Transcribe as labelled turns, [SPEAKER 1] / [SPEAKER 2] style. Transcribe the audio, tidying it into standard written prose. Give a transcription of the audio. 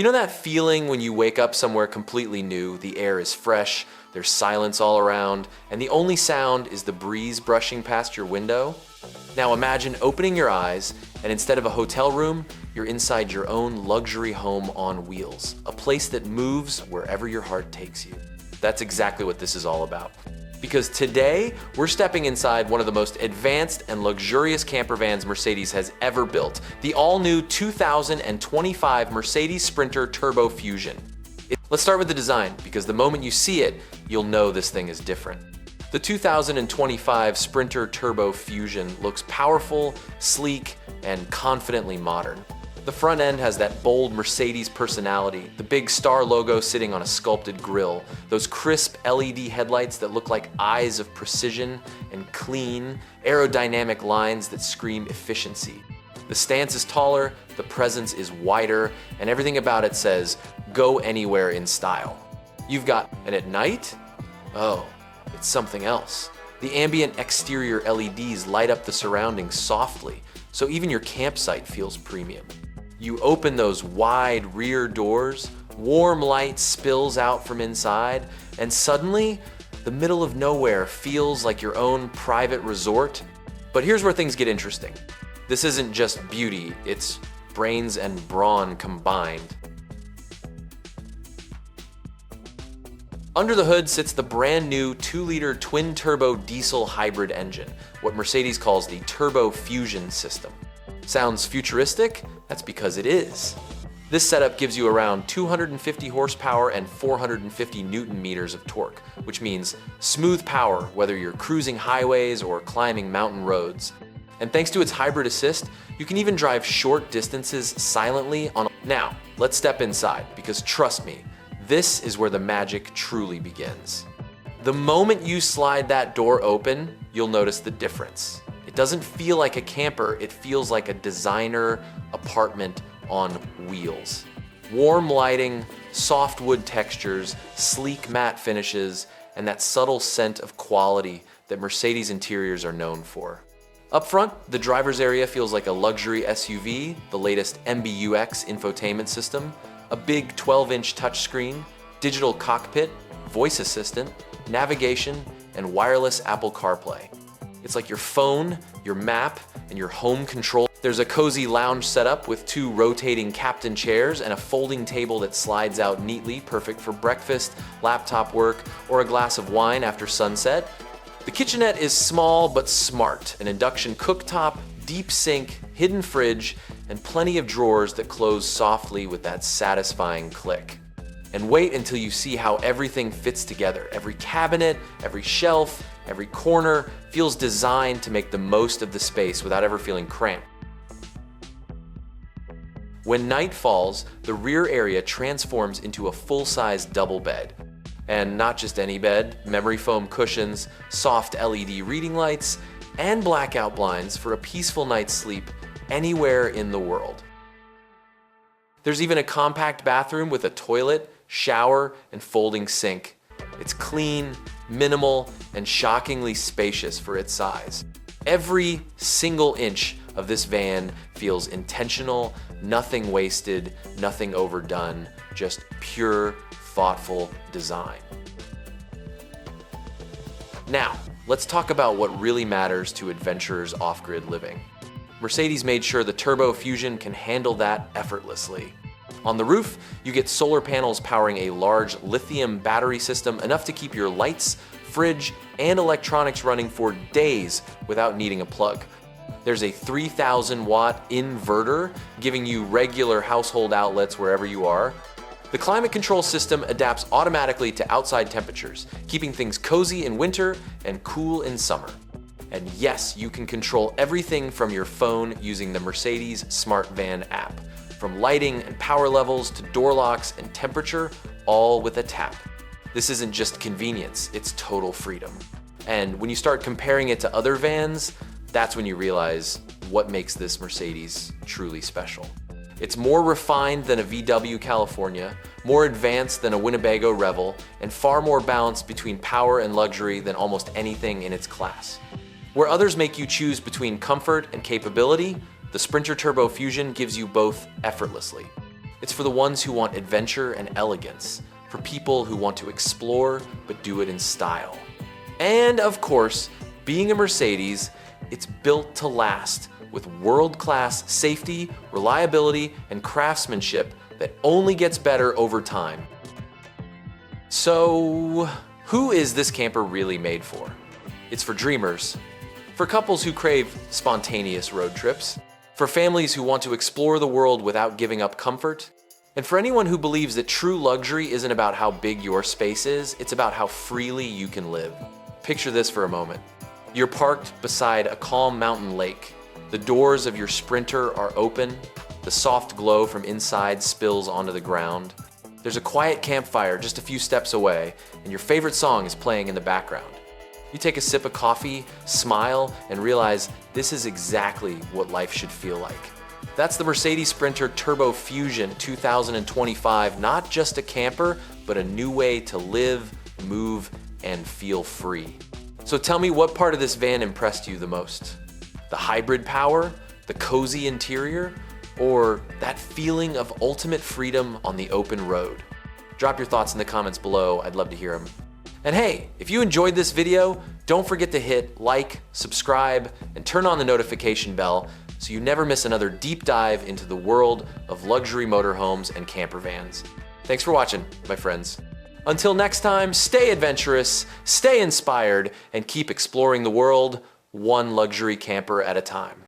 [SPEAKER 1] You know that feeling when you wake up somewhere completely new, the air is fresh, there's silence all around, and the only sound is the breeze brushing past your window? Now imagine opening your eyes, and instead of a hotel room, you're inside your own luxury home on wheels, a place that moves wherever your heart takes you. That's exactly what this is all about. Because today, we're stepping inside one of the most advanced and luxurious camper vans Mercedes has ever built, the all-new 2025 Mercedes Sprinter Turbo Fusion. Let's start with the design, because the moment you see it, you'll know this thing is different. The 2025 Sprinter Turbo Fusion looks powerful, sleek, and confidently modern. The front end has that bold Mercedes personality, the big star logo sitting on a sculpted grille, those crisp LED headlights that look like eyes of precision, and clean, aerodynamic lines that scream efficiency. The stance is taller, the presence is wider, and everything about it says, go anywhere in style. And at night? Oh, it's something else. The ambient exterior LEDs light up the surroundings softly, so even your campsite feels premium. You open those wide rear doors, warm light spills out from inside, and suddenly, the middle of nowhere feels like your own private resort. But here's where things get interesting. This isn't just beauty, it's brains and brawn combined. Under the hood sits the brand new 2-liter twin-turbo diesel hybrid engine, what Mercedes calls the Turbo Fusion system. Sounds futuristic? That's because it is. This setup gives you around 250 horsepower and 450 newton meters of torque, which means smooth power whether you're cruising highways or climbing mountain roads. And thanks to its hybrid assist, you can even drive short distances silently on. Now, let's step inside, because trust me, this is where the magic truly begins. The moment you slide that door open, you'll notice the difference. It doesn't feel like a camper, it feels like a designer apartment on wheels. Warm lighting, soft wood textures, sleek matte finishes, and that subtle scent of quality that Mercedes interiors are known for. Up front, the driver's area feels like a luxury SUV, the latest MBUX infotainment system, a big 12-inch touchscreen, digital cockpit, voice assistant, navigation, and wireless Apple CarPlay. It's like your phone, your map, and your home control. There's a cozy lounge setup with 2 rotating captain chairs and a folding table that slides out neatly, perfect for breakfast, laptop work, or a glass of wine after sunset. The kitchenette is small but smart, an induction cooktop, deep sink, hidden fridge, and plenty of drawers that close softly with that satisfying click. And wait until you see how everything fits together. Every cabinet, every shelf, every corner feels designed to make the most of the space without ever feeling cramped. When night falls, the rear area transforms into a full-size double bed. And not just any bed, memory foam cushions, soft LED reading lights, and blackout blinds for a peaceful night's sleep anywhere in the world. There's even a compact bathroom with a toilet, shower, and folding sink. It's clean, minimal, and shockingly spacious for its size. Every single inch of this van feels intentional, nothing wasted, nothing overdone, just pure, thoughtful design. Now, let's talk about what really matters to adventurers off-grid living. Mercedes made sure the Turbo Fusion can handle that effortlessly. On the roof, you get solar panels powering a large lithium battery system enough to keep your lights, fridge, and electronics running for days without needing a plug. There's a 3,000-watt inverter giving you regular household outlets wherever you are. The climate control system adapts automatically to outside temperatures, keeping things cozy in winter and cool in summer. And yes, you can control everything from your phone using the Mercedes Smart Van app. From lighting and power levels to door locks and temperature, all with a tap. This isn't just convenience, it's total freedom. And when you start comparing it to other vans, that's when you realize what makes this Mercedes truly special. It's more refined than a VW California, more advanced than a Winnebago Revel, and far more balanced between power and luxury than almost anything in its class. Where others make you choose between comfort and capability, the Sprinter Turbo Fusion gives you both effortlessly. It's for the ones who want adventure and elegance, for people who want to explore but do it in style. And of course, being a Mercedes, it's built to last with world-class safety, reliability, and craftsmanship that only gets better over time. So, who is this camper really made for? It's for dreamers, for couples who crave spontaneous road trips, for families who want to explore the world without giving up comfort, and for anyone who believes that true luxury isn't about how big your space is, it's about how freely you can live. Picture this for a moment. You're parked beside a calm mountain lake. The doors of your Sprinter are open. The soft glow from inside spills onto the ground. There's a quiet campfire just a few steps away, and your favorite song is playing in the background. You take a sip of coffee, smile, and realize this is exactly what life should feel like. That's the Mercedes Sprinter Turbo Fusion 2025, not just a camper, but a new way to live, move, and feel free. So tell me, what part of this van impressed you the most? The hybrid power, the cozy interior, or that feeling of ultimate freedom on the open road? Drop your thoughts in the comments below, I'd love to hear them. And hey, if you enjoyed this video, don't forget to hit like, subscribe, and turn on the notification bell so you never miss another deep dive into the world of luxury motorhomes and camper vans. Thanks for watching, my friends. Until next time, stay adventurous, stay inspired, and keep exploring the world one luxury camper at a time.